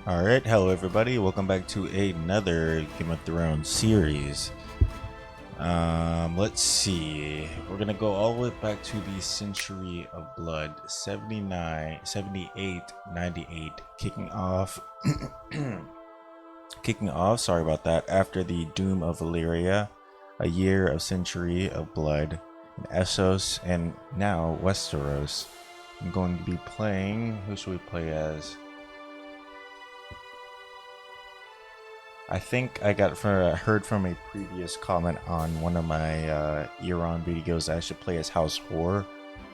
Alright, hello everybody, welcome back to another Game of Thrones series. Let's see, we're gonna go all the way back to the Century of Blood, 79, 78, 98, kicking off, sorry about that, after the Doom of Valyria, a year of Century of Blood, in Essos, and now Westeros. I'm going to be playing, who should we play as? I think I heard from a previous comment on one of my Euron videos that I should play as House Hoare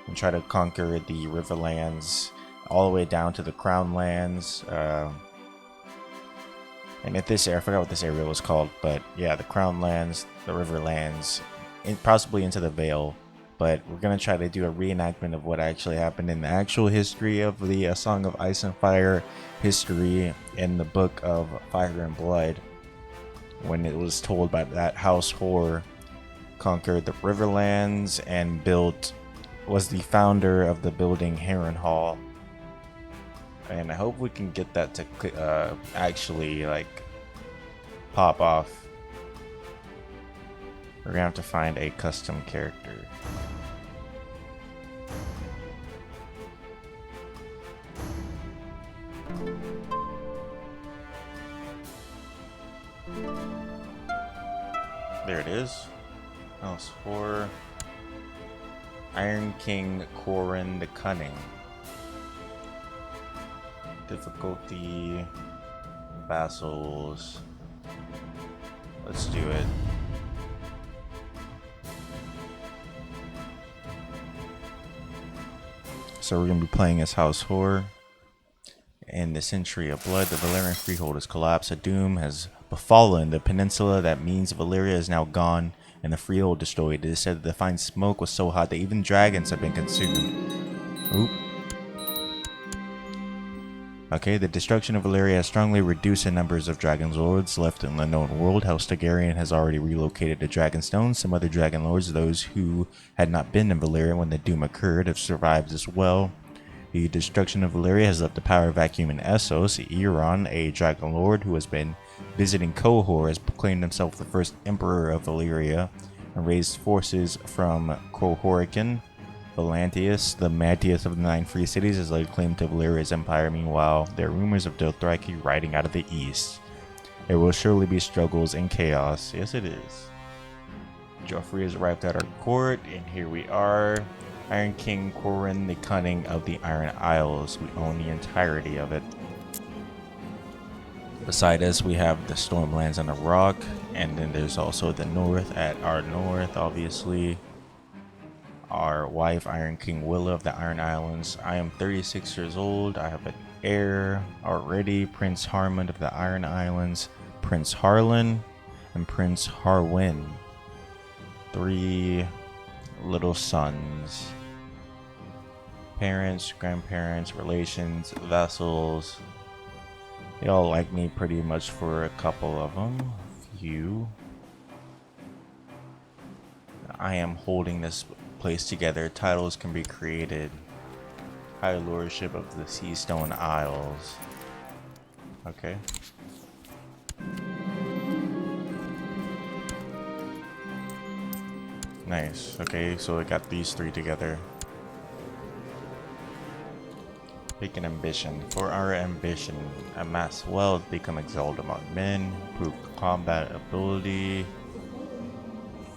and try to conquer the Riverlands all the way down to the Crown Lands. And at this area, I forgot what this area was called, but yeah, the Crown Lands, the Riverlands, and possibly into the Vale. But we're gonna try to do a reenactment of what actually happened in the actual history of the Song of Ice and Fire history in the Book of Fire and Blood, when it was told by that House Hoare conquered the Riverlands and was the founder of the building Harrenhal. And I hope we can get that to actually like pop off. We're gonna have to find a custom character. There it is. House Hoare. Iron King Corin the Cunning. Difficulty. Vassals. Let's do it. So we're going to be playing as House Hoare. In the Century of Blood, the Valyrian freehold has collapsed. A doom has befallen the peninsula that means Valyria is now gone and the freehold destroyed. It is said that the fine smoke was so hot that even dragons have been consumed. Oop. Okay, the destruction of Valyria has strongly reduced the numbers of dragon lords left in the known world. House Targaryen has already relocated to Dragonstone. Some other dragon lords, those who had not been in Valyria when the doom occurred, have survived as well. The destruction of Valyria has left the power vacuum in Essos. Euron, a dragon lord who has been visiting Hoare, has proclaimed himself the first emperor of Valyria and raised forces from Hoarican. Volantius, the mightiest of the 9 free cities, has laid claim to Valyria's empire. Meanwhile, there are rumors of Dothraki riding out of the east. There will surely be struggles and chaos. Yes, it is. Joffrey has arrived at our court, and here we are. Iron King Corin the Cunning of the Iron Isles. We own the entirety of it. Beside us, we have the Stormlands on the Rock, and then there's also the north at our north, obviously. Our wife, Iron King Willa of the Iron Islands. I am 36 years old. I have an heir already, Prince Harmond of the Iron Islands, Prince Harlan, and Prince Harwin. 3 little sons. Parents, grandparents, relations, vassals. They all like me pretty much for a couple of them. Few. I am holding this place together. Titles can be created. High Lordship of the Seastone Isles. Okay. Nice. Okay, so I got these 3 together. Pick an ambition. For our ambition, amass wealth, become exalted among men, improve combat ability.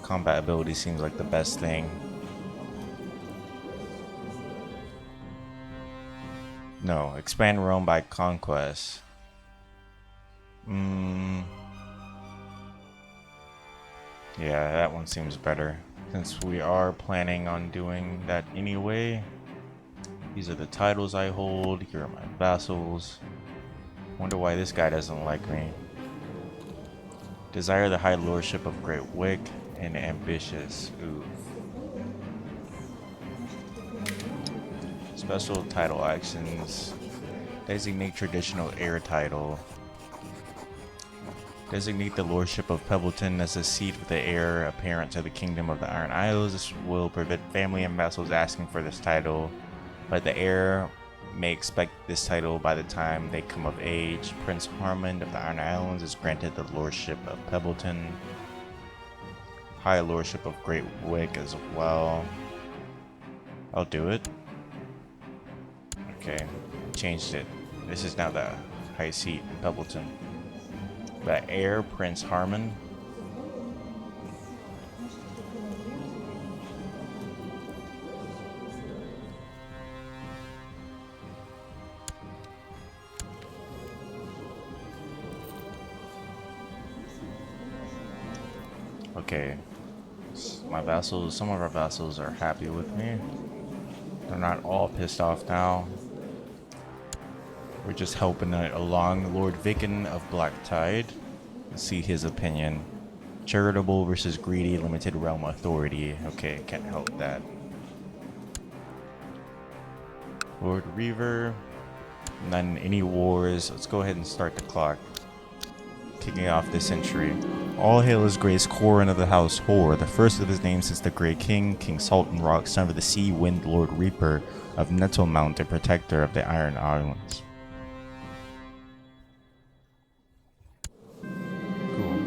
Combat ability seems like the best thing. No, expand Rome by conquest. Yeah, that one seems better. Since we are planning on doing that anyway. These are the titles I hold. Here are my vassals. Wonder why this guy doesn't like me. Desire the high lordship of Great Wick and ambitious. Ooh. Special title actions. Designate traditional heir title. Designate the lordship of Pebbleton as the seat of the heir apparent to the kingdom of the Iron Isles. This will prevent family and vassals asking for this title, but the heir may expect this title by the time they come of age. Prince Harmon of the Iron Islands is granted the lordship of Pebbleton, high lordship of Great Wick as well. I'll do it. Okay, changed it. This is now the high seat in Pebbleton. The heir, Prince Harmon. Okay, my vassals, some of our vassals are happy with me. They're not all pissed off now. We're just helping it along. Lord Vicken of Black Tide. Let's see his opinion. Charitable versus greedy, limited realm authority. Okay, can't help that. Lord Reaver. None any wars. Let's go ahead and start the clock. Kicking off this century. All hail his grace, Corin of the house Hoare, the first of his name since the Grey King, King Salton Rock, son of the Sea Wind Lord Reaper of Nettlemount, and protector of the Iron Islands. Cool.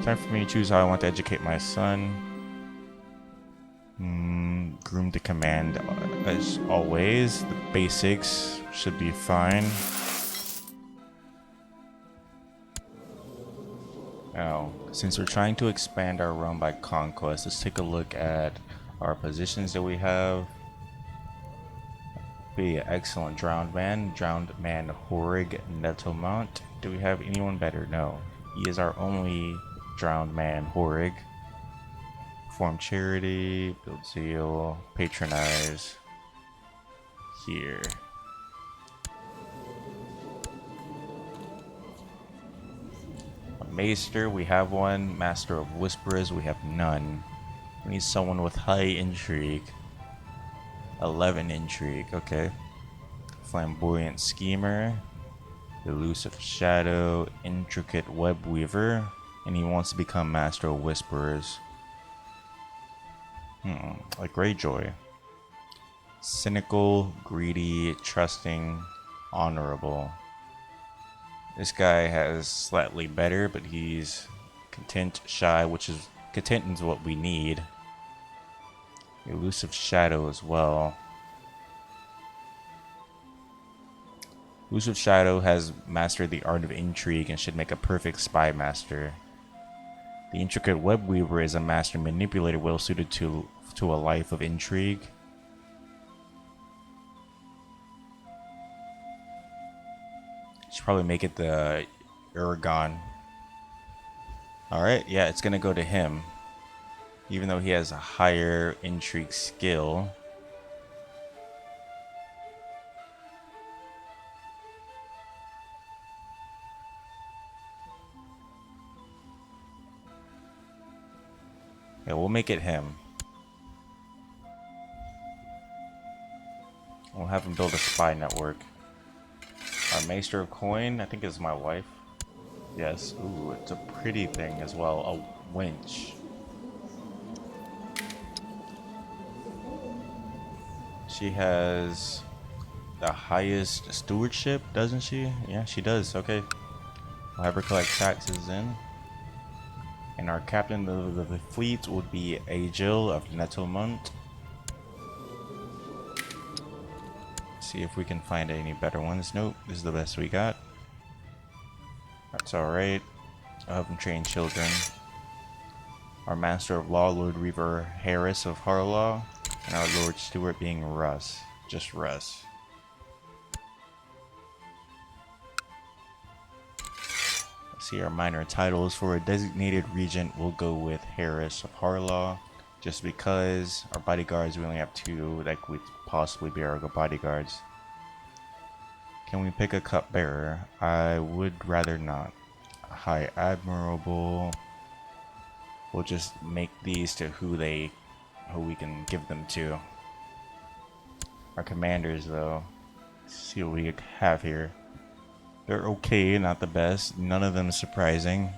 Time for me to choose how I want to educate my son. Groom to command as always. The basics should be fine. Now, since we're trying to expand our realm by conquest, let's take a look at our positions that we have. Be an excellent drowned man Horig Nettlemount. Do we have anyone better? No. He is our only drowned man, Horig. Perform charity, build zeal, patronize. Here. Maester, we have one. Master of Whisperers, we have none. We need someone with high intrigue. 11 intrigue, okay. Flamboyant Schemer. Elusive Shadow. Intricate Web Weaver. And he wants to become Master of Whisperers. Like Greyjoy. Cynical, greedy, trusting, honorable. This guy has slightly better, but he's content, shy, which is content is what we need. Elusive Shadow as well. Elusive Shadow has mastered the art of intrigue and should make a perfect spy master. The Intricate Web Weaver is a master manipulator well suited to a life of intrigue. Should probably make it the Aragon. Alright, yeah, it's gonna go to him. Even though he has a higher intrigue skill. Yeah, we'll make it him. We'll have him build a spy network. Our Maester of Coin, I think is my wife. Yes, ooh, it's a pretty thing as well. A winch. She has the highest stewardship, doesn't she? Yeah, she does. Okay. I'll have her collect taxes in. And our captain of the fleet would be Agil of Nettlemount. See if we can find any better ones. Nope, this is the best we got. That's alright. I'll have them train children. Our Master of Law, Lord Reaver Harris of Harlaw. And our Lord Steward being Russ. Just Russ. Let's see our minor titles. For a designated regent, we'll go with Harris of Harlaw. Just because our bodyguards, we only have 2 that could possibly be our bodyguards. Can we pick a cupbearer? I would rather not. High Admirable. We'll just make these to who we can give them to. Our commanders, though. Let's see what we have here. They're okay, not the best. None of them is surprising.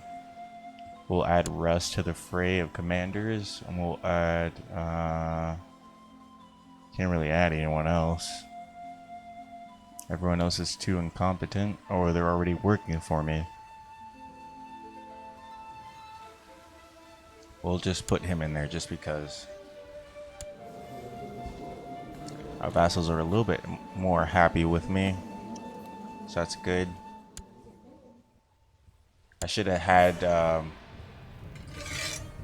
We'll add Russ to the fray of commanders, and we'll add, can't really add anyone else. Everyone else is too incompetent, or they're already working for me. We'll just put him in there just because. Our vassals are a little bit more happy with me, so that's good. I should have had,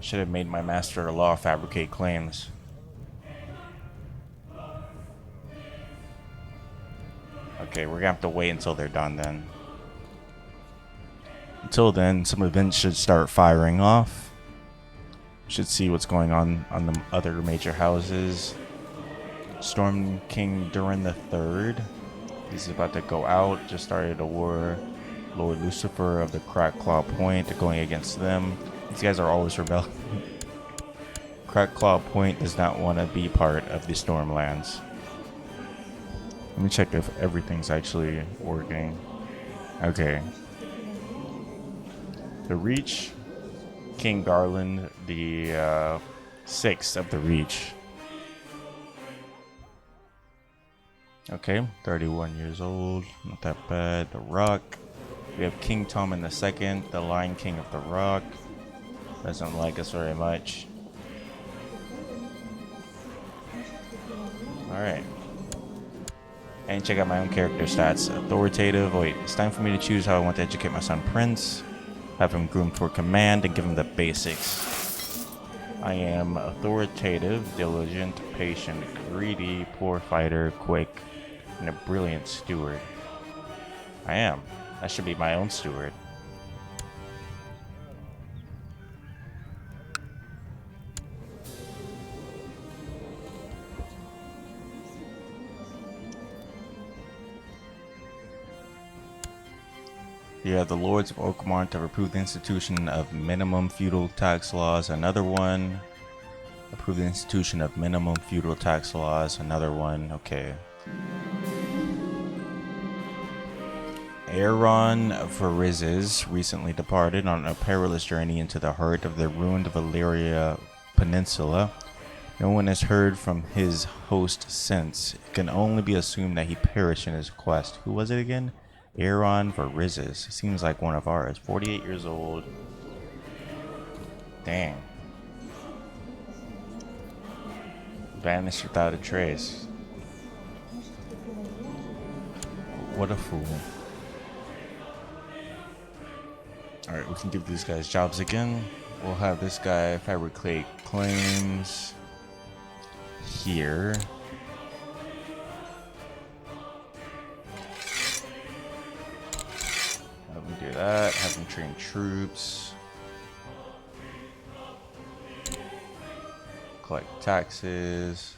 should have made my master of law fabricate claims. Okay, we're gonna have to wait until they're done then. Until then, some events should start firing off. Should see what's going on the other major houses. Storm King Durin the Third. He's about to go out. Just started a war. Lord Lucifer of the Crack Claw Point going against them. These guys are always rebelling. Crack Claw Point does not want to be part of the Stormlands. Let me check if everything's actually working. Okay. The Reach. King Garland, the 6th of the Reach. Okay, 31 years old, not that bad. The Rock. We have King Tommen II, the Lion King of the Rock. Doesn't like us very much. Alright. And check out my own character stats. Authoritative. Wait, it's time for me to choose how I want to educate my son Prince. Have him groomed for command and give him the basics. I am authoritative, diligent, patient, greedy, poor fighter, quick, and a brilliant steward. I am. I should be my own steward. Yeah, the Lords of Oakmont have approved the institution of minimum feudal tax laws. Another one. Approved the institution of minimum feudal tax laws. Another one. Okay. Aaron Varizes recently departed on a perilous journey into the heart of the ruined Valyria Peninsula. No one has heard from his host since. It can only be assumed that he perished in his quest. Who was it again? Aaron Varizes. Seems like one of ours. 48 years old. Dang. Vanished without a trace. What a fool. Alright, we can give these guys jobs again. We'll have this guy fabricate claims here. Have him do that. Have him train troops. Collect taxes.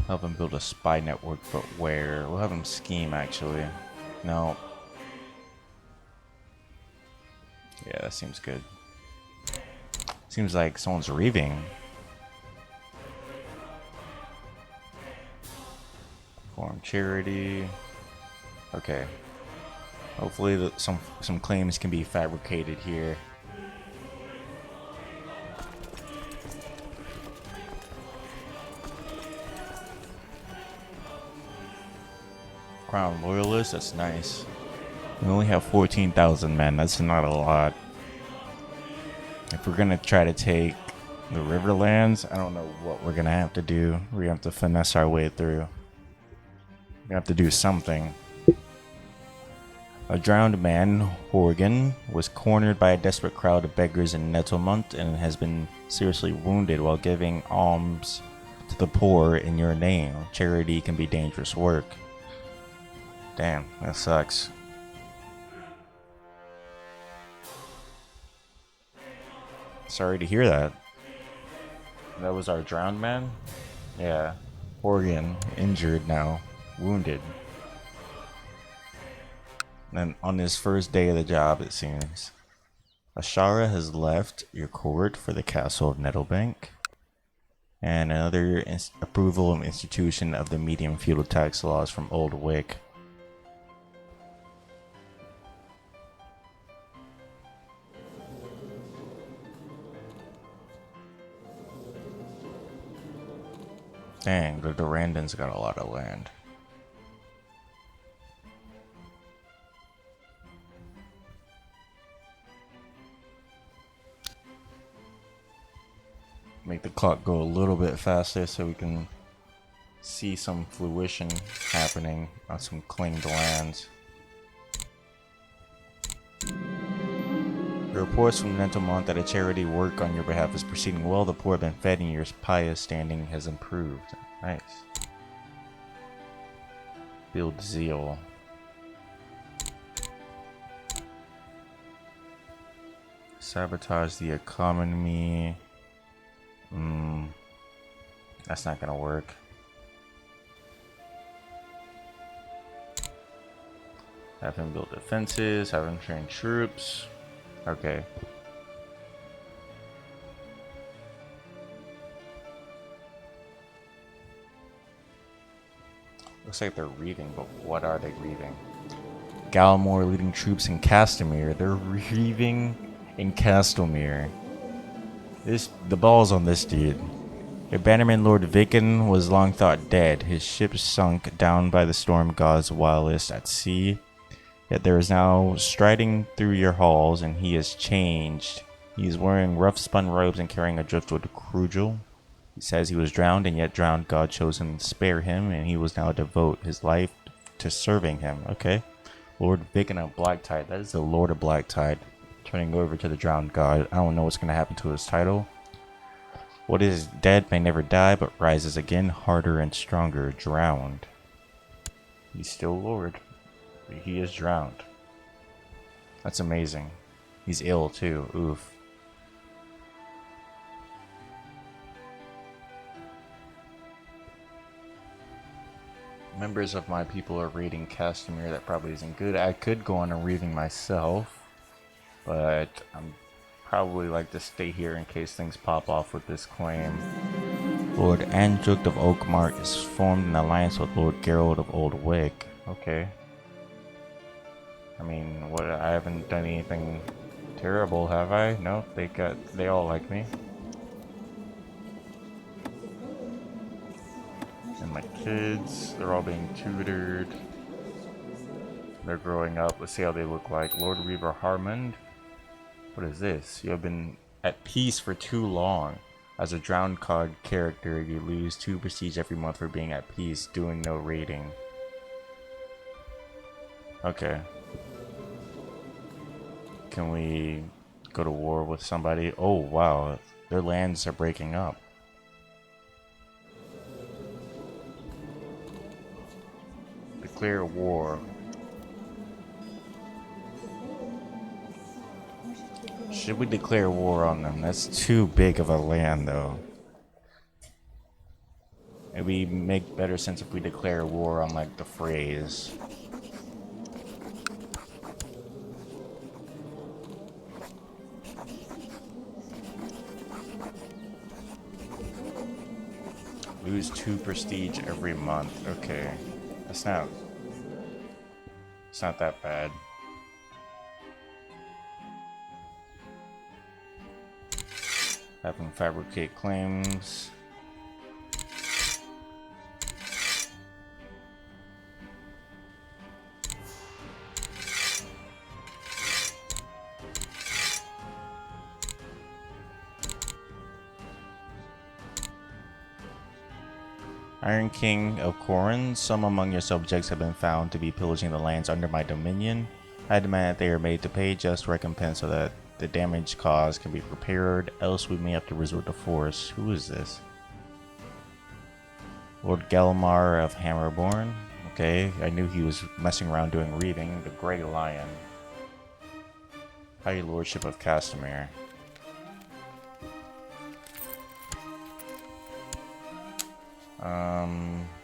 Help him build a spy network, but where? We'll have him scheme, actually. No. Yeah, that seems good. Seems like someone's reaving. Perform charity. Okay. Hopefully some claims can be fabricated here. Crown Loyalist, that's nice. We only have 14,000 men, that's not a lot. If we're gonna try to take the Riverlands, I don't know what we're gonna have to do. We're gonna have to finesse our way through. We're gonna have to do something. A drowned man, Horgan, was cornered by a desperate crowd of beggars in Nettlemont and has been seriously wounded while giving alms to the poor in your name. Charity can be dangerous work. Damn, that sucks. Sorry to hear that. That was our drowned man? Yeah. Horgan, injured now. Wounded. And on his first day of the job, it seems. Ashara has left your court for the castle of Nettlebank. And another approval of institution of the medium feudal tax laws from Old Wick. Dang, the Durandans got a lot of land. make the clock go a little bit faster so we can see some fruition happening on some claimed lands. The reports from Nentomont that a charity work on your behalf is proceeding well. The poor have been fed and your pious standing has improved. Nice. Build zeal. Sabotage the economy. That's not gonna work. Have him build defenses, have him train troops. Okay. Looks like they're reaving, but what are they reaving? Gallimore leading troops in Castamere. They're reaving in Castamere. The ball's on this dude. Your bannerman Lord Viken was long thought dead, his ship sunk down by the storm god's wildest at sea. Yet there is now striding through your halls, and he has changed. He is wearing rough spun robes and carrying a driftwood cudgel. He says he was drowned, and yet drowned God chose him to spare him, and he was now devote his life to serving him. Okay. Lord Viken of Blacktide. That is the Lord of Blacktide. Turning over to the drowned god. I don't know what's going to happen to his title. What is dead may never die, but rises again, harder and stronger, drowned. He's still Lord. He is drowned. That's amazing. He's ill too. Oof. Members of my people are raiding Castamere. That probably isn't good. I could go on a reaving myself, but I'm probably like to stay here in case things pop off with this claim. Lord Andric of Oakmark is formed an alliance with Lord Gerald of Old Wick. Okay. I mean, what? I haven't done anything terrible, have I? No, they all like me. And my kids, they're all being tutored. They're growing up. Let's see how they look like. Lord Reaver Harmond. What is this? You have been at peace for too long. As a drowned cod character, you lose 2 prestige every month for being at peace, doing no raiding. Okay. Can we go to war with somebody? Oh, wow. Their lands are breaking up. Declare war. Should we declare war on them? That's too big of a land, though. Maybe make better sense if we declare war on, like, the phrase. Lose 2 prestige every month. Okay. It's not that bad. Have them fabricate claims. Iron King of Corin, some among your subjects have been found to be pillaging the lands under my dominion. I demand that they are made to pay just recompense so that the damage caused can be repaired, else we may have to resort to force. Who is this? Lord Gallimar of Hammerborn. Okay, I knew he was messing around doing reaving. The Grey Lion. High Lordship of Castamere.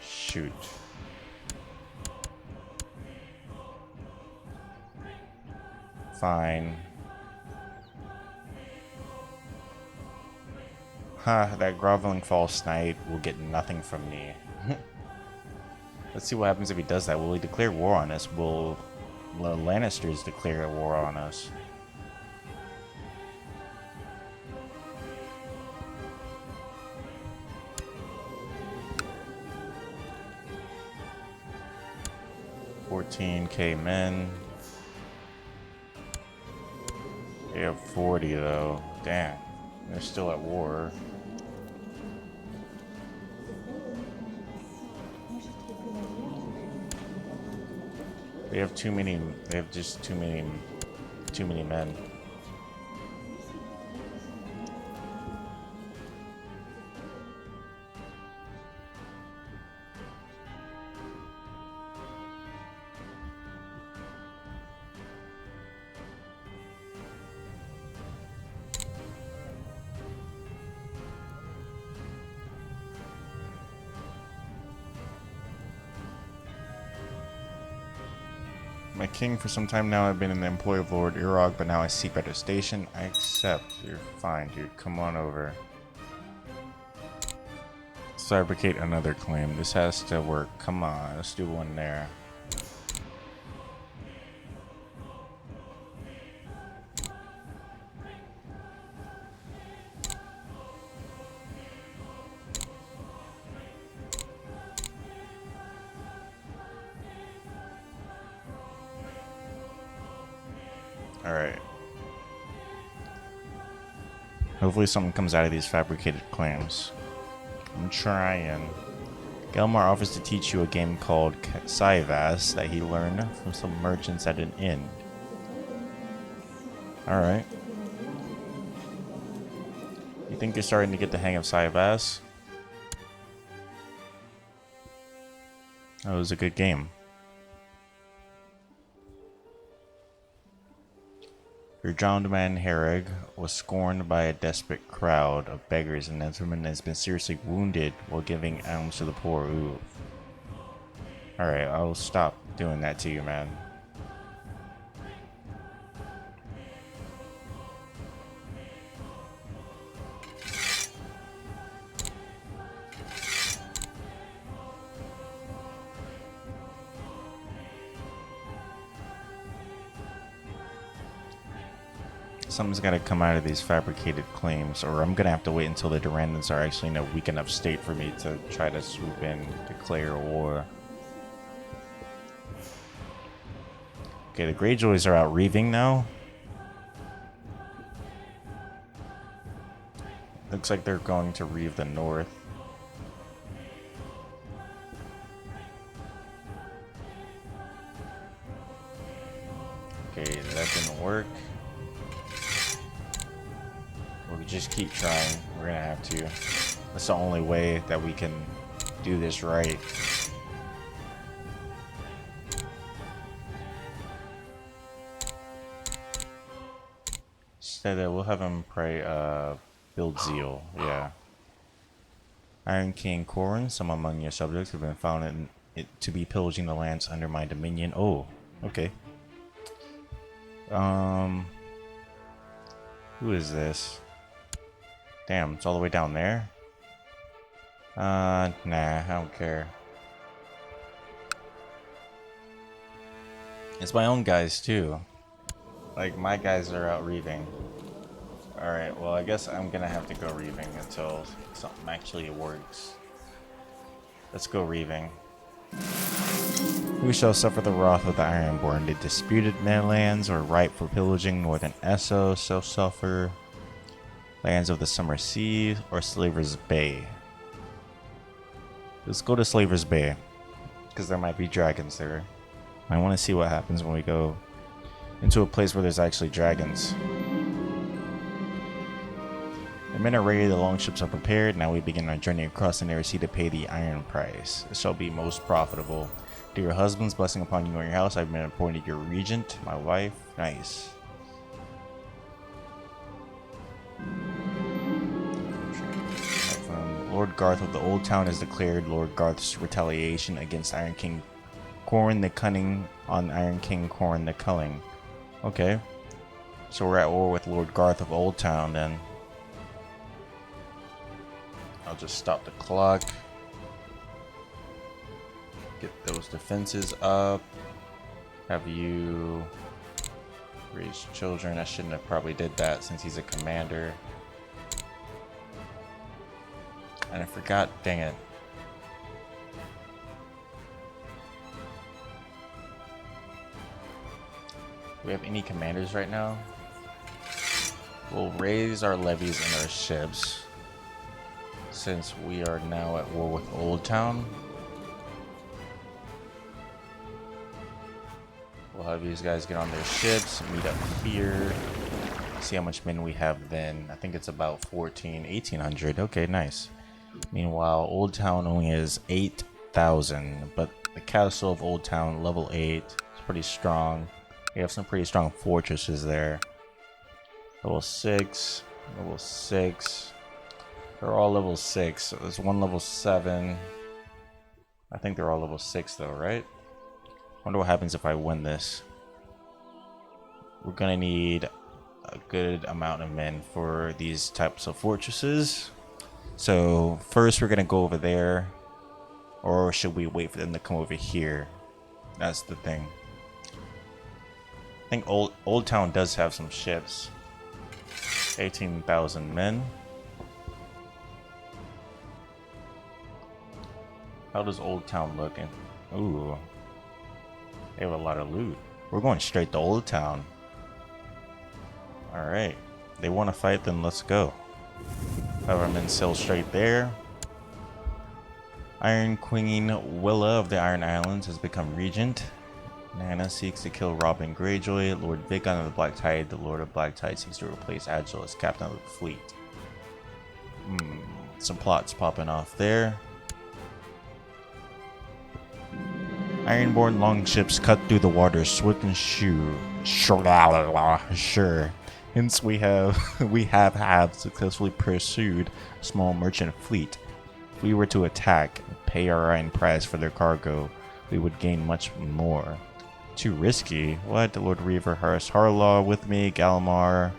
Shoot. Fine. That groveling false knight will get nothing from me. Let's see what happens if he does that. Will he declare war on us? Will the Lannisters declare war on us? $14,000 men. They have 40 though. Damn. They're still at war. They have too many. They have just too many men. My king, for some time now I've been in the employ of Lord Irog, but now I seek better station. I accept. You're fine, dude. Come on over. Fabricate another claim. This has to work. Come on, let's do one there. Alright. Hopefully something comes out of these fabricated claims. I'm trying. Gelmar offers to teach you a game called Saivas that he learned from some merchants at an inn. Alright. You think you're starting to get the hang of Saivas? That was a good game. Your drowned man Herrig was scorned by a desperate crowd of beggars, and Netherman has been seriously wounded while giving alms to the poor. Ooh. Alright, I'll stop doing that to you, man. Something's got to come out of these fabricated claims, or I'm going to have to wait until the Durandans are actually in a weak enough state for me to try to swoop in, declare war. Okay, the Greyjoys are out reaving now. Looks like they're going to reave the north. Okay, that didn't work. We'll just keep trying. We're gonna have to. That's the only way that we can do this right. Instead, we'll have him pray, build zeal. Yeah. Iron King Corin, some among your subjects have been found in it to be pillaging the lands under my dominion. Oh, okay. Who is this? Damn, it's all the way down there? Nah, I don't care. It's my own guys, too. Like, my guys are out reaving. Alright, well, I guess I'm gonna have to go reaving until something actually works. Let's go reaving. Who shall suffer the wrath of the Ironborn? The disputed lands are ripe for pillaging. Northern Essos shall suffer. Lands of the Summer Sea or Slaver's Bay. Let's go to Slaver's Bay, because there might be dragons there. I want to see what happens when we go into a place where there's actually dragons. The men are ready, the longships are prepared. Now we begin our journey across the narrow sea to pay the iron price. It shall be most profitable. To your husbands, blessing upon you and your house. I've been appointed your regent, my wife. Nice. Lord Garth of the Old Town has declared Lord Garth's retaliation against Iron King Corin the Cunning on Iron King Corin the Culling. Okay. So we're at war with Lord Garth of Old Town then. I'll just stop the clock. Get those defenses up. Have you raise children? I shouldn't have probably did that since he's a commander. And I forgot, dang it. Do we have any commanders right now? We'll raise our levies and our ships, since we are now at war with Old Town. We'll have these guys get on their ships, meet up here. See how much men we have then. I think it's about 1800. Okay, nice. Meanwhile, Old Town only has 8,000, but the castle of Old Town, level 8, is pretty strong. We have some pretty strong fortresses there. Level 6, level 6. They're all level 6. There's one level 7. I think they're all level 6 though, right? Wonder what happens if I win this. We're gonna need a good amount of men for these types of fortresses. So first we're gonna go over there, or should we wait for them to come over here? That's the thing. I think Old Town does have some ships. 18,000 men. How does Old Town look? Ooh, they have a lot of loot. We're going straight to Old Town. Alright, they want to fight, then let's go. Have our men sail straight there. Iron Queen Willa of the Iron Islands has become regent. Nana seeks to kill Robin Greyjoy. Lord Vicon of the Black Tide, the Lord of Black Tide, seeks to replace Agil as captain of the fleet. Some plots popping off there. Ironborn longships cut through the water swift and sure. Hence we have successfully pursued a small merchant fleet. If we were to attack and pay our iron price for their cargo, we would gain much more. Too risky. What? The Lord Reaver has Harlaw with me, Galmar,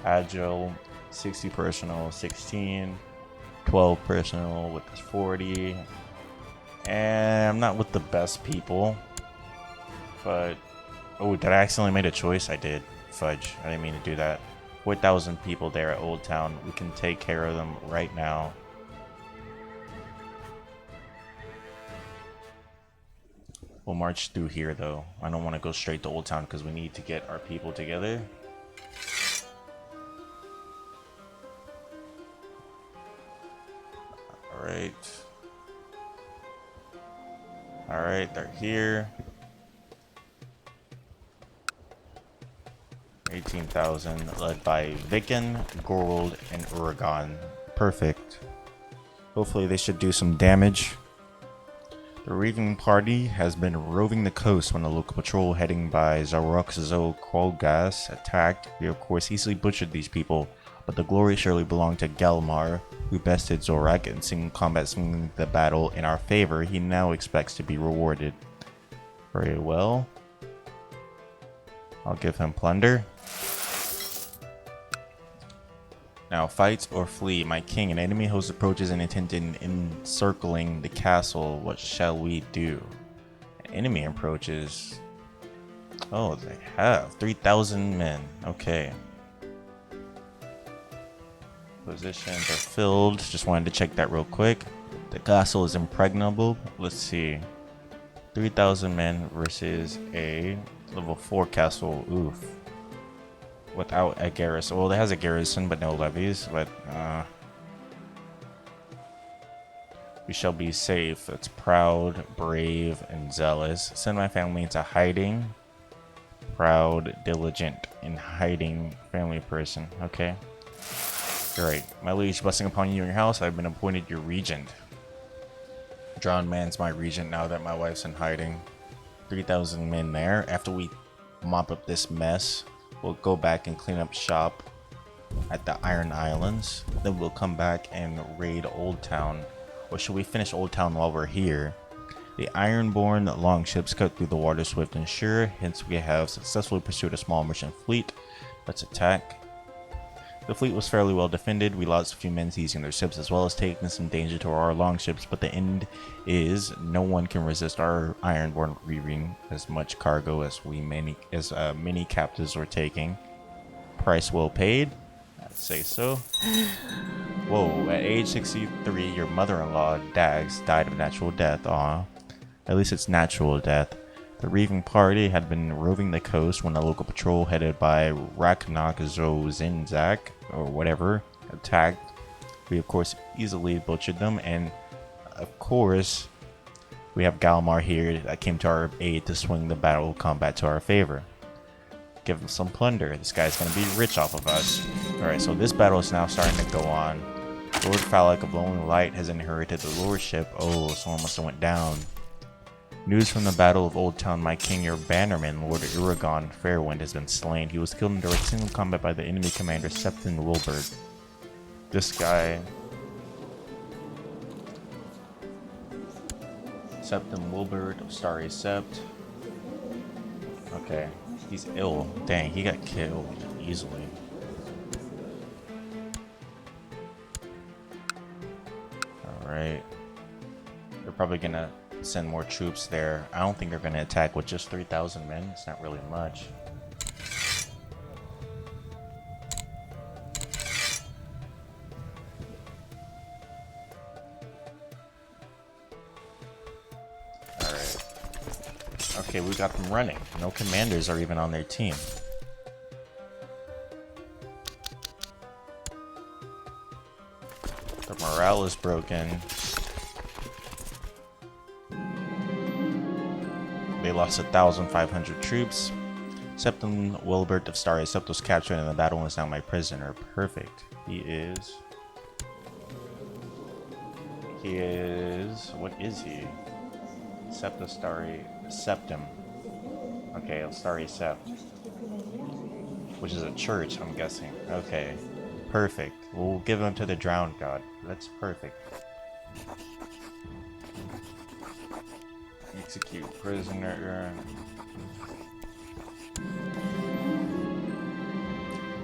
Agile, 60 personal, 16, 12 personal with 40. And I'm not with the best people, but oh, did I accidentally made a choice? I did. Fudge. I didn't mean to do that. 4,000 people there at Old Town. We can take care of them right now. We'll march through here though. I don't want to go straight to Old Town because we need to get our people together. Alright. Alright, they're here. 18,000, led by Vicon, Gorold, and Uragon. Perfect. Hopefully they should do some damage. The Reaving party has been roving the coast when the local patrol heading by Zaroxzo Quolgas attacked. We of course easily butchered these people, but the glory surely belonged to Galmar, who bested Zorak in single combat, swinging the battle in our favor. He now expects to be rewarded. Very well. I'll give him plunder. Now, fight or flee. My king, an enemy host approaches and intends encircling the castle. What shall we do? An enemy approaches. Oh, they have 3,000 men. Okay. Positions are filled. Just wanted to check that real quick. The castle is impregnable. Let's see. 3,000 men versus a level 4 castle. Oof. Without a garrison. Well, it has a garrison, but no levies. But we shall be safe. It's proud, brave, and zealous. Send my family into hiding. Proud, diligent, and hiding family person. Okay. Alright. My liege, blessing upon you and your house. I've been appointed your regent. Drowned man's my regent now that my wife's in hiding. 3,000 men there. After we mop up this mess, we'll go back and clean up shop at the Iron Islands. Then we'll come back and raid Old Town. Or should we finish Old Town while we're here? The Ironborn longships cut through the water swift and sure. Hence we have successfully pursued a small merchant fleet. Let's attack. The fleet was fairly well defended. We lost a few men seizing their ships as well as taking some danger to our longships, but the end is no one can resist our Ironborn reaving as much cargo as many captives were taking. Price well paid. I'd say so. Whoa, at age 63, your mother-in-law, Dags, died of natural death. Aw. At least it's natural death. The Reaving party had been roving the coast when a local patrol headed by Raknak Zinzak, or whatever, attacked. We of course easily butchered them, and of course We have Galmar here that came to our aid to swing the battle combat to our favor. Give him some plunder. This guy's going to be rich off of us. Alright, so this battle is now starting to go on. Lord Phallic of Lonely Light has inherited the lordship. Oh, someone must have went down. News from the Battle of Old Town. My king, your bannerman, Lord Iragon Fairwind, has been slain. He was killed in direct single combat by the enemy commander, Septon Wilbert. This guy... Septon Wilbert of Starry Sept. Okay, he's ill. Dang, he got killed easily. Alright. They're probably gonna send more troops there. I don't think they're gonna attack with just 3,000 men. It's not really much. Alright. Okay, we got them running. No commanders are even on their team. The morale is broken. They lost 1,500 troops. Septon Wilbert of Starry Sept was captured in the battle and is now my prisoner. Perfect. He is... What is he? Sept Starry... Septum. Okay, Starry Sept. Which is a church, I'm guessing. Okay. Perfect. We'll give him to the drowned god. That's perfect. Execute prisoner.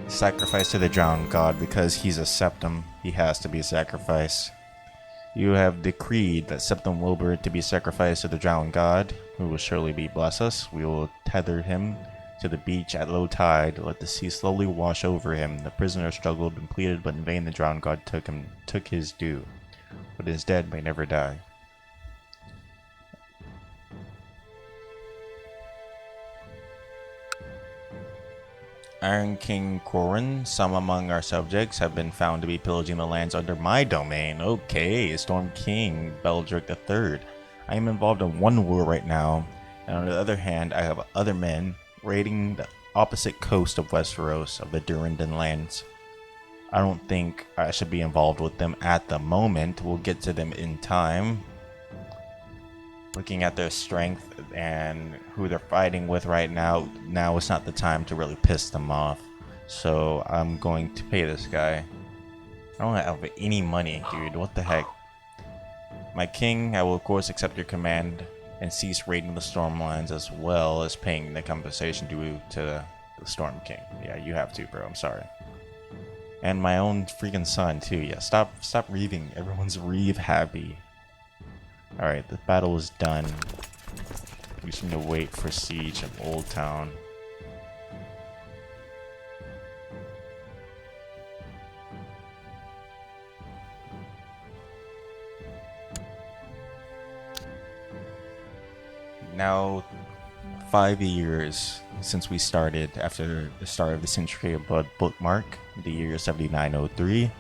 Sacrifice to the drowned god. Because he's a septum, he has to be sacrificed. You have decreed that Septon Wilbert to be sacrificed to the drowned god, who will surely bless us. We will tether him to the beach at low tide. Let the sea slowly wash over him. The prisoner struggled and pleaded, but in vain the drowned god took his due. What is dead may never die. Iron King Corin, some among our subjects have been found to be pillaging the lands under my domain. Okay, Storm King Beldrick III. I am involved in one war right now, and on the other hand, I have other men raiding the opposite coast of Westeros, of the Durrandon lands. I don't think I should be involved with them at the moment. We'll get to them in time. Looking at their strength and who they're fighting with right now, now is not the time to really piss them off. So I'm going to pay this guy. I don't have any money, dude. What the heck? My king, I will of course accept your command and cease raiding the Stormlands, as well as paying the compensation due to the Storm King. Yeah, you have to, bro. I'm sorry. And my own freaking son too. Yeah, stop reaving. Everyone's reave happy. Alright, the battle is done. We just need to wait for siege of Old Town. Now, 5 years since we started after the start of the Century of Blood bookmark, the year 7903.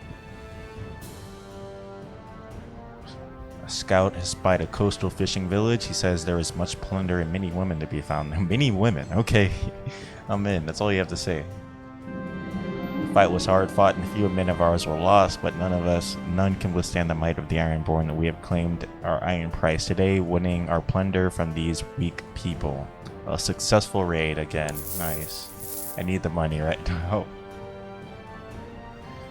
A scout has spied a coastal fishing village. He says there is much plunder and many women to be found. Many women? Okay. I'm in. That's all you have to say. The fight was hard fought and few men of ours were lost, but none can withstand the might of the Ironborn. We have claimed our iron prize today, winning our plunder from these weak people. A successful raid again. Nice. I need the money right now.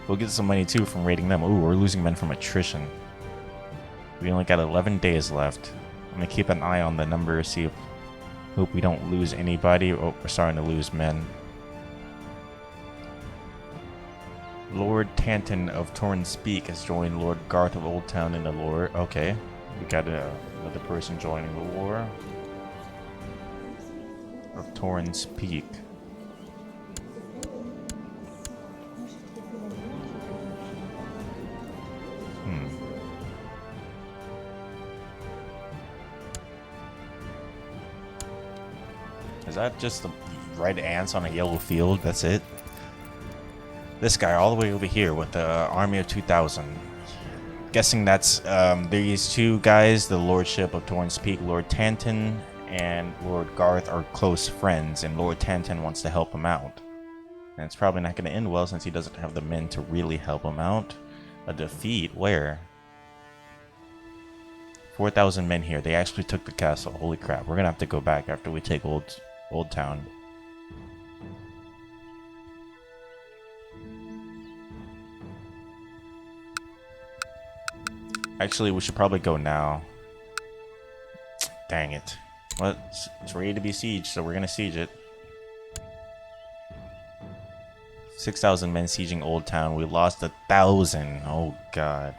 We'll get some money too from raiding them. Ooh, we're losing men from attrition. We only got 11 days left. I'm gonna keep an eye on the numbers, see if hope we don't lose anybody. Oh, we're starting to lose men. Lord Tanton of Torrens Peak has joined Lord Garth of Old Town in the lore. Okay, we got another person joining the war of Torrens Peak. Is that just the red ants on a yellow field? That's it? This guy all the way over here with the army of 2,000. Guessing that's these two guys, the Lordship of Torrance Peak, Lord Tanton and Lord Garth, are close friends, and Lord Tanton wants to help him out. And it's probably not going to end well since he doesn't have the men to really help him out. A defeat? Where? 4,000 men here. They actually took the castle. Holy crap. We're going to have to go back after we take Old Town. Actually, we should probably go now. Dang it. Well, it's ready to be sieged, so we're going to siege it. 6,000 men sieging Old Town. We lost 1,000. Oh, God.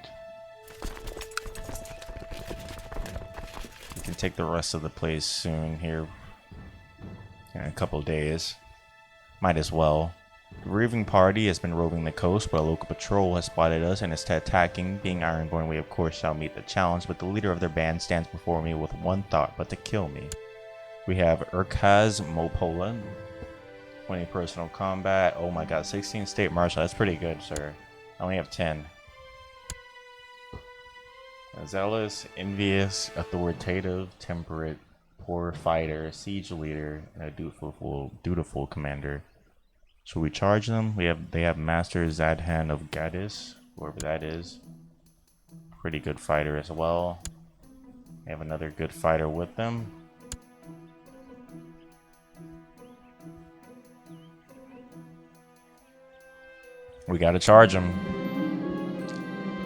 We can take the rest of the place soon here. In a couple of days. Might as well. The Reaving party has been roving the coast, but a local patrol has spotted us and is attacking. Being Ironborn, we of course shall meet the challenge, but the leader of their band stands before me with one thought, but to kill me. We have Urkaz Mopola. 20 personal combat. Oh my god, 16 state martial. That's pretty good, sir. I only have 10. A zealous, envious, authoritative, temperate, poor fighter, siege leader, and a dutiful commander. Should we charge them? They have Master Zadhan of Gadis, whoever that is. Pretty good fighter as well. They have another good fighter with them. We gotta charge them.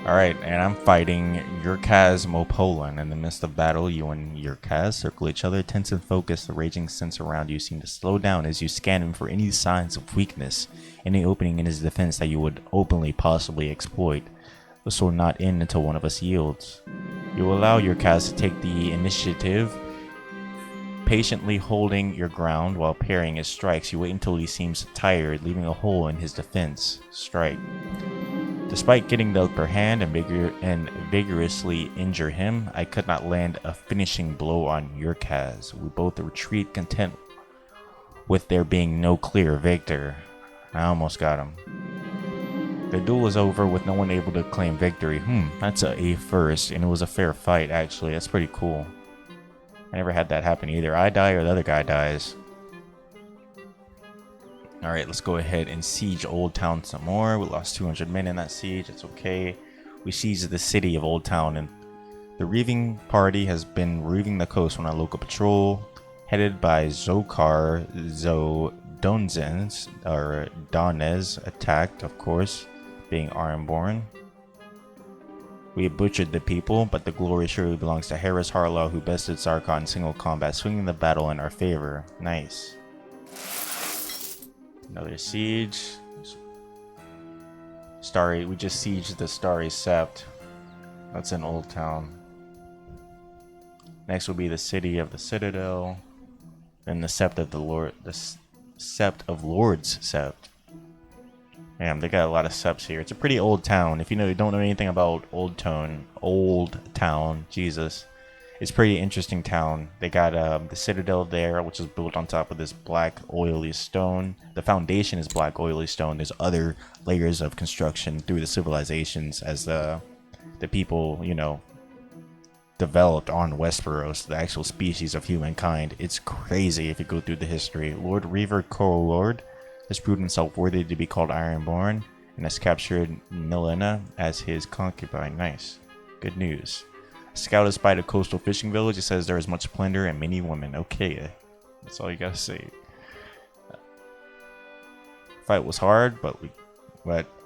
Alright, and I'm fighting Urkaz Mopolan. In the midst of battle, you and Urkaz circle each other, tense and focused. The raging sense around you seem to slow down as you scan him for any signs of weakness, any opening in his defense that you would openly possibly exploit. The sword not in until one of us yields. You allow Urkaz to take the initiative, patiently holding your ground while parrying his strikes. You wait until he seems tired, leaving a hole in his defense. Strike. Despite getting the upper hand and vigorously injure him, I could not land a finishing blow on Urkaz. We both retreat, content with there being no clear victor. I almost got him. The duel is over with no one able to claim victory. That's a first, and it was a fair fight, actually. That's pretty cool. I never had that happen either. I die or the other guy dies. Alright, let's go ahead and siege Old Town some more. We lost 200 men in that siege. It's okay. We sieged the city of Old Town, and the Reaving party has been roving the coast on a local patrol, headed by Zokar Zodonzens, or Donez, attacked, of course, being Ironborn. We butchered the people, but the glory surely belongs to Harris Harlow, who bested Sarkon in single combat, swinging the battle in our favor. Nice. Another siege. We just sieged the Starry Sept. That's in Old Town. Next will be the city of the Citadel. Then the Sept of Lord's Sept. Damn, they got a lot of septs here. It's a pretty old town. If you don't know anything about Old Town, Jesus. It's a pretty interesting town. They got the Citadel there, which is built on top of this black oily stone. The foundation is black oily stone. There's other layers of construction through the civilizations as the people, developed on Westeros, the actual species of humankind. It's crazy if you go through the history. Lord Reaver Co-Lord has proved himself worthy to be called Ironborn and has captured Milena as his concubine. Nice. Good news. Scout has spied a coastal fishing village. It says there is much plunder and many women. Okay, that's all you gotta say. Fight was hard, but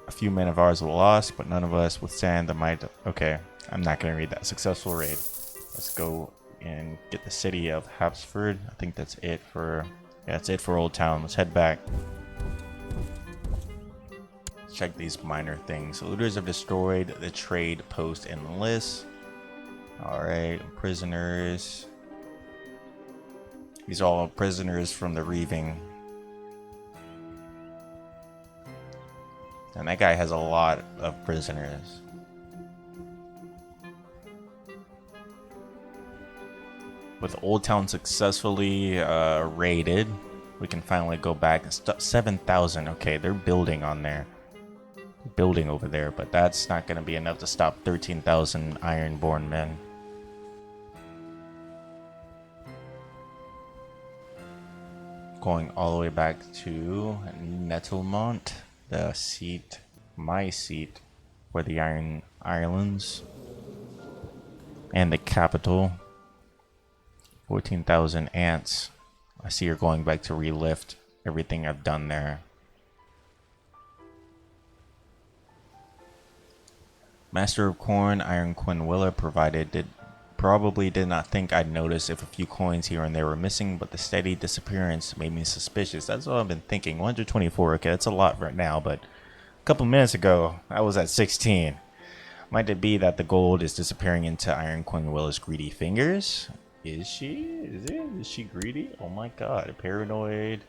a few men of ours were lost, but none of us withstand the might. Okay, I'm not gonna read that. Successful raid. Let's go and get the city of Habsford. I think that's it for Old Town. Let's head back. Let's check these minor things. The looters have destroyed the trade post and list. Alright, prisoners. These are all prisoners from the Reaving. And that guy has a lot of prisoners. With Old Town successfully raided, we can finally go back. 7,000. Okay, they're building on there. building over there, but that's not going to be enough to stop 13,000 Ironborn men. Going all the way back to Nettlemont, the seat, my seat for the Iron Islands, and the capital. 14,000 ants. I see you're going back to relift everything I've done there. Master of Corn, Iron Quinwilla probably did not think I'd notice if a few coins here and there were missing, but the steady disappearance made me suspicious. That's what I've been thinking. 124, okay, that's a lot right now, but a couple minutes ago, I was at 16. Might it be that the gold is disappearing into Iron Quinwilla's greedy fingers? Is she? Is she greedy? Oh my god, paranoid.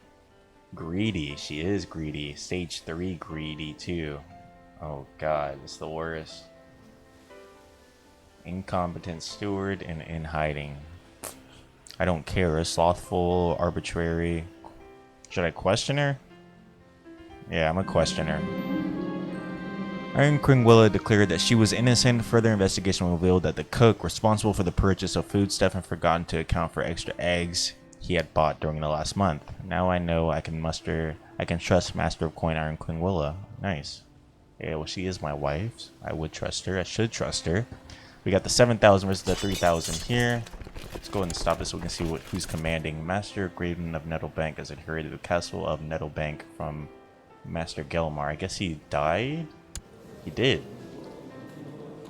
Greedy, she is greedy. Stage 3 greedy too. Oh god, it's the worst. Incompetent steward and in hiding. I don't care. Slothful, arbitrary. Should I question her? Yeah, I'm a questioner. Iron Quinwilla declared that she was innocent. Further investigation revealed that the cook responsible for the purchase of foodstuff had forgotten to account for extra eggs he had bought during the last month. Now I know I can trust Master of Coin Iron Quinwilla. Nice. Yeah, well, she is my wife. I would trust her. I should trust her. We got the 7,000 versus the 3,000 here. Let's go ahead and stop this so we can see who's commanding. Master Graven of Nettlebank has inherited the castle of Nettlebank from Master Gelmar. I guess he died? He did.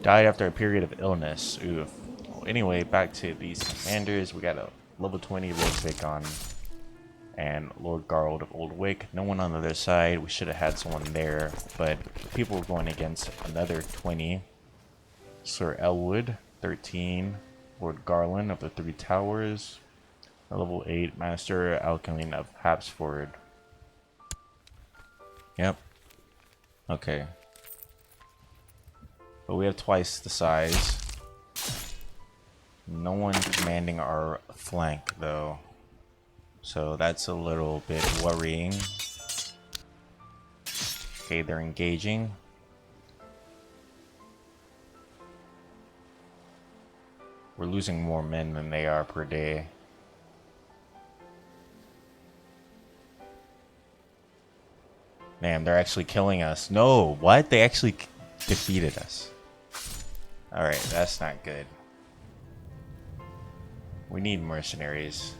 Died after a period of illness. Oof. Well, anyway, back to these commanders. We got a level 20 Lord Vicon and Lord Garld of Old Wick. No one on the other side. We should have had someone there, but people were going against another 20. Sir Elwood, 13. Lord Garland of the Three Towers. Level 8 Master Alchemy of Hapsford. Yep. Okay. But we have twice the size. No one commanding our flank, though. So that's a little bit worrying. Okay, they're engaging. We're losing more men than they are per day. Damn, they're actually killing us. No, what? They actually defeated us. Alright, that's not good. We need mercenaries.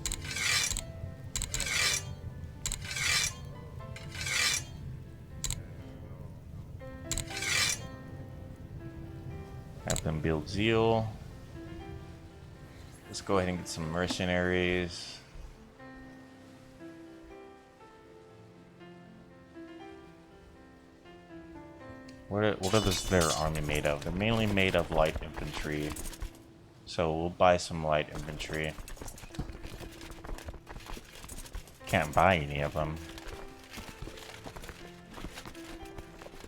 Have them build zeal. Let's go ahead and get some mercenaries. What is their army made of? They're mainly made of light infantry. So we'll buy some light infantry. Can't buy any of them.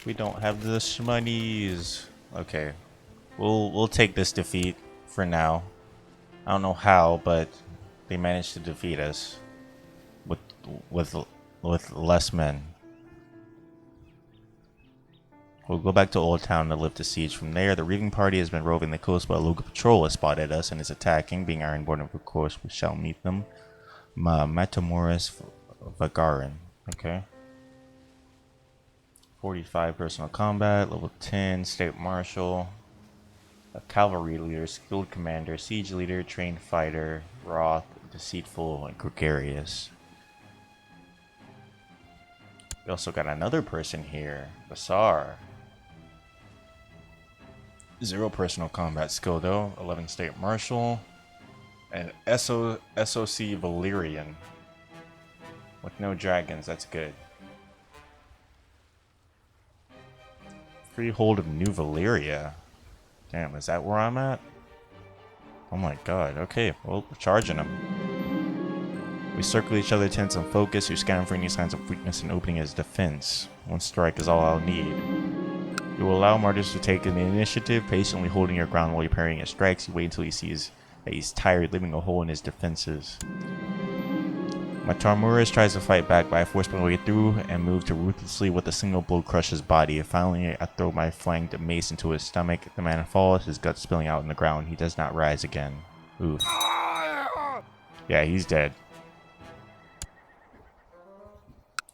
We don't have the shmoneys. Okay. We'll take this defeat for now. I don't know how, but they managed to defeat us with less men. We'll go back to Old Town to lift the siege from there. The Reaving party has been roving the coast, but a local patrol has spotted us and is attacking. Being Ironborn, of course, we shall meet them. Matamoros Vagarin. Okay. 45 personal combat, level 10, state marshal. A cavalry leader, skilled commander, siege leader, trained fighter, wroth, deceitful, and gregarious. We also got another person here, Basar. 0 personal combat skill though, 11 state marshal, and SOC Valyrian. With no dragons, that's good. Freehold of New Valyria. Damn, is that where I'm at? Oh my god, okay, well, we're charging them. We circle each other, tense and focus. You scan for any signs of weakness and opening his defense. One strike is all I'll need. You will allow martyrs to take the initiative, patiently holding your ground while you're parrying his strikes. You wait until he sees that he's tired, leaving a hole in his defenses. Matarmuris tries to fight back, but I force my way through and move to ruthlessly with a single blow crush his body. Finally, I throw my flanked mace into his stomach. The man falls, his guts spilling out on the ground. He does not rise again. Oof. Yeah, he's dead.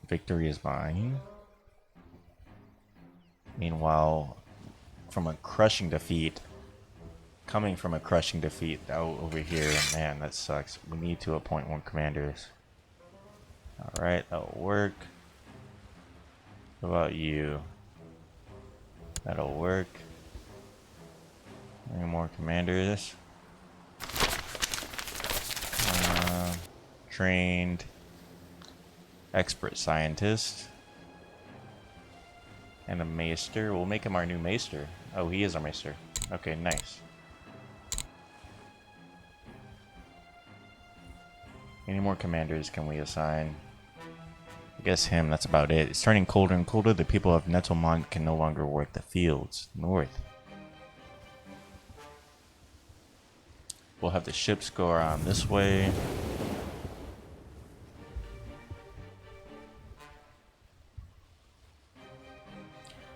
Victory is mine. Meanwhile, from a crushing defeat, coming from a crushing defeat out over here, man, that sucks. We need to appoint more commanders. Alright, that'll work. What about you? That'll work. Any more commanders? Trained expert scientist. And a maester. We'll make him our new maester. Oh, he is our maester. Okay, nice. Any more commanders can we assign? I guess him, that's about it. It's turning colder and colder. The people of Nettlemont can no longer work the fields. North. We'll have the ships go around this way.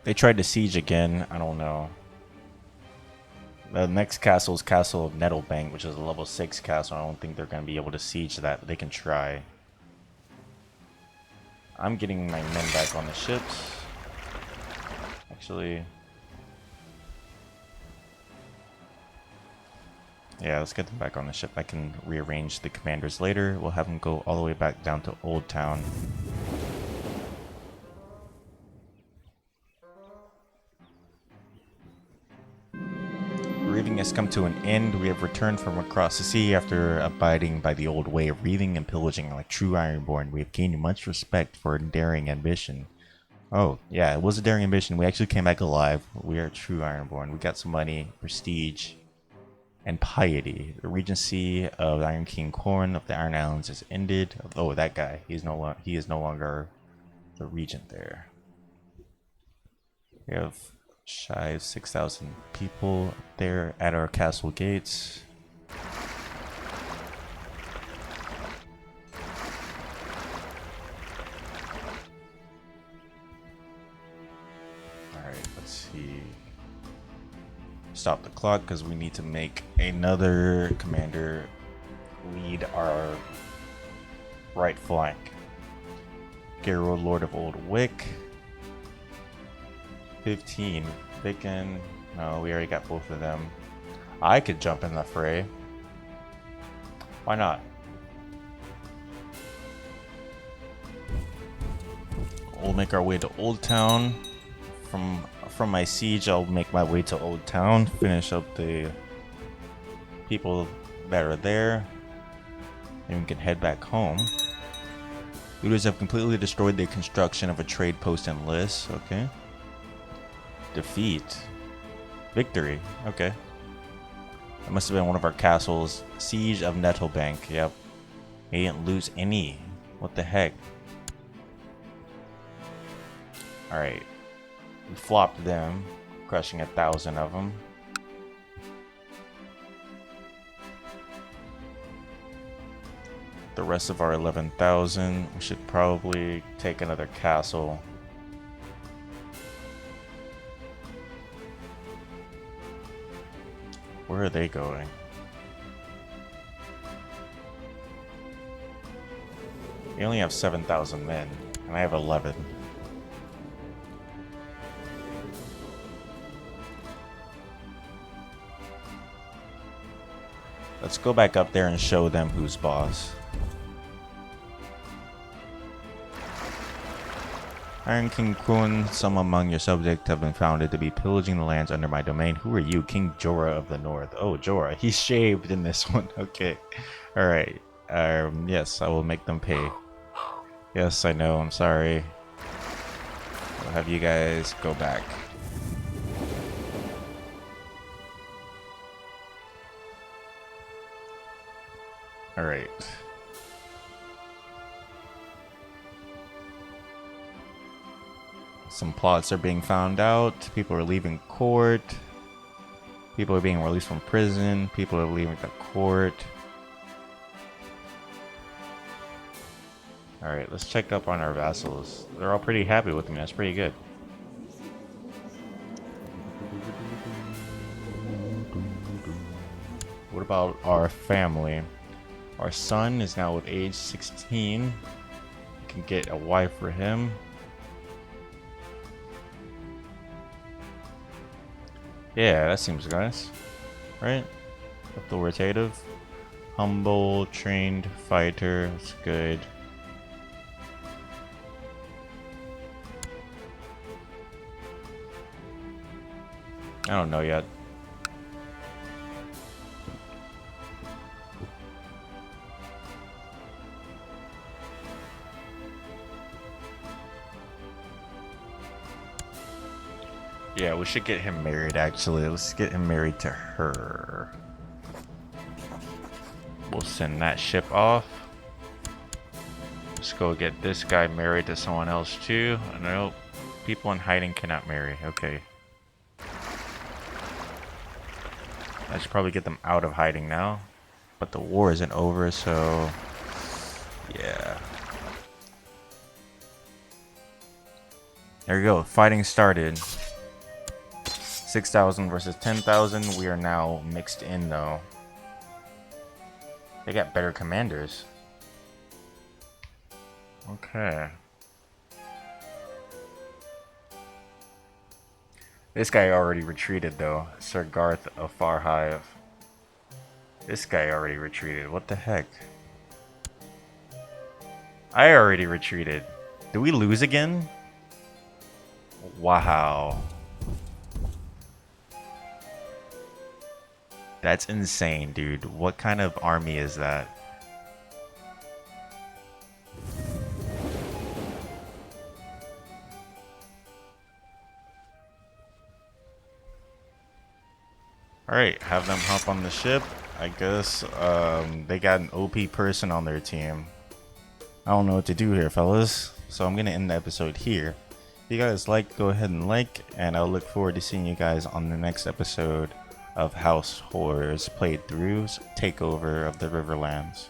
They tried to siege again. I don't know. The next castle is Castle of Nettlebank, which is a level 6 castle. I don't think they're going to be able to siege that, but they can try. I'm getting my men back on the ships. Actually, yeah, let's get them back on the ship. I can rearrange the commanders later. We'll have them go all the way back down to Old Town. Reaving has come to an end. We have returned from across the sea after abiding by the old way of reaving and pillaging like true Ironborn. We have gained much respect for a daring ambition. Oh, yeah, it was a daring ambition. We actually came back alive. We are true Ironborn. We got some money, prestige, and piety. The regency of Iron King Corn of the Iron Islands is ended. Oh, that guy. He is no longer the regent there. We have shy of 6,000 people there at our castle gates. Alright, let's see. Stop the clock because we need to make another commander lead our right flank. Garrow, Lord of Old Wick. 15. Bacon. No, we already got both of them. I could jump in the fray. Why not? We'll make our way to Old Town. From my siege, I'll make my way to Old Town. Finish up the people that are there. And we can head back home. Looters have completely destroyed the construction of a trade post in Liss. Okay. Defeat. Victory. Okay. That must have been one of our castles. Siege of Nettlebank. Yep. They didn't lose any. What the heck? Alright. We flopped them. Crushing 1,000 of them. The rest of our 11,000. We should probably take another castle. Where are they going? We only have 7,000 men, and I have 11. Let's go back up there and show them who's boss. Iron King Kun, some among your subjects have been founded to be pillaging the lands under my domain. Who are you? King Jorah of the North. Oh, Jorah. He's shaved in this one. Okay. Alright. Yes, I will make them pay. Yes, I know. I'm sorry. I'll have you guys go back. Alright. Some plots are being found out. People are leaving court. People are being released from prison. People are leaving the court. Alright, let's check up on our vassals. They're all pretty happy with me. That's pretty good. What about our family? Our son is now with age 16. We can get a wife for him. Yeah, that seems nice. Right? Authoritative. Humble, trained fighter. That's good. I don't know yet. Yeah, we should get him married actually. Let's get him married to her. We'll send that ship off. Let's go get this guy married to someone else too. Nope. People in hiding cannot marry. Okay. I should probably get them out of hiding now. But the war isn't over, so... yeah. There we go. Fighting started. 6,000 versus 10,000. We are now mixed in, though. They got better commanders. Okay. This guy already retreated, though. Sir Garth of Farhive. This guy already retreated. What the heck? I already retreated. Did we lose again? Wow. That's insane, dude. What kind of army is that? Alright, have them hop on the ship. I guess they got an OP person on their team. I don't know what to do here, fellas. So I'm going to end the episode here. If you guys like, go ahead and like. And I'll look forward to seeing you guys on the next episode of House Hoare's playthroughs takeover of the Riverlands.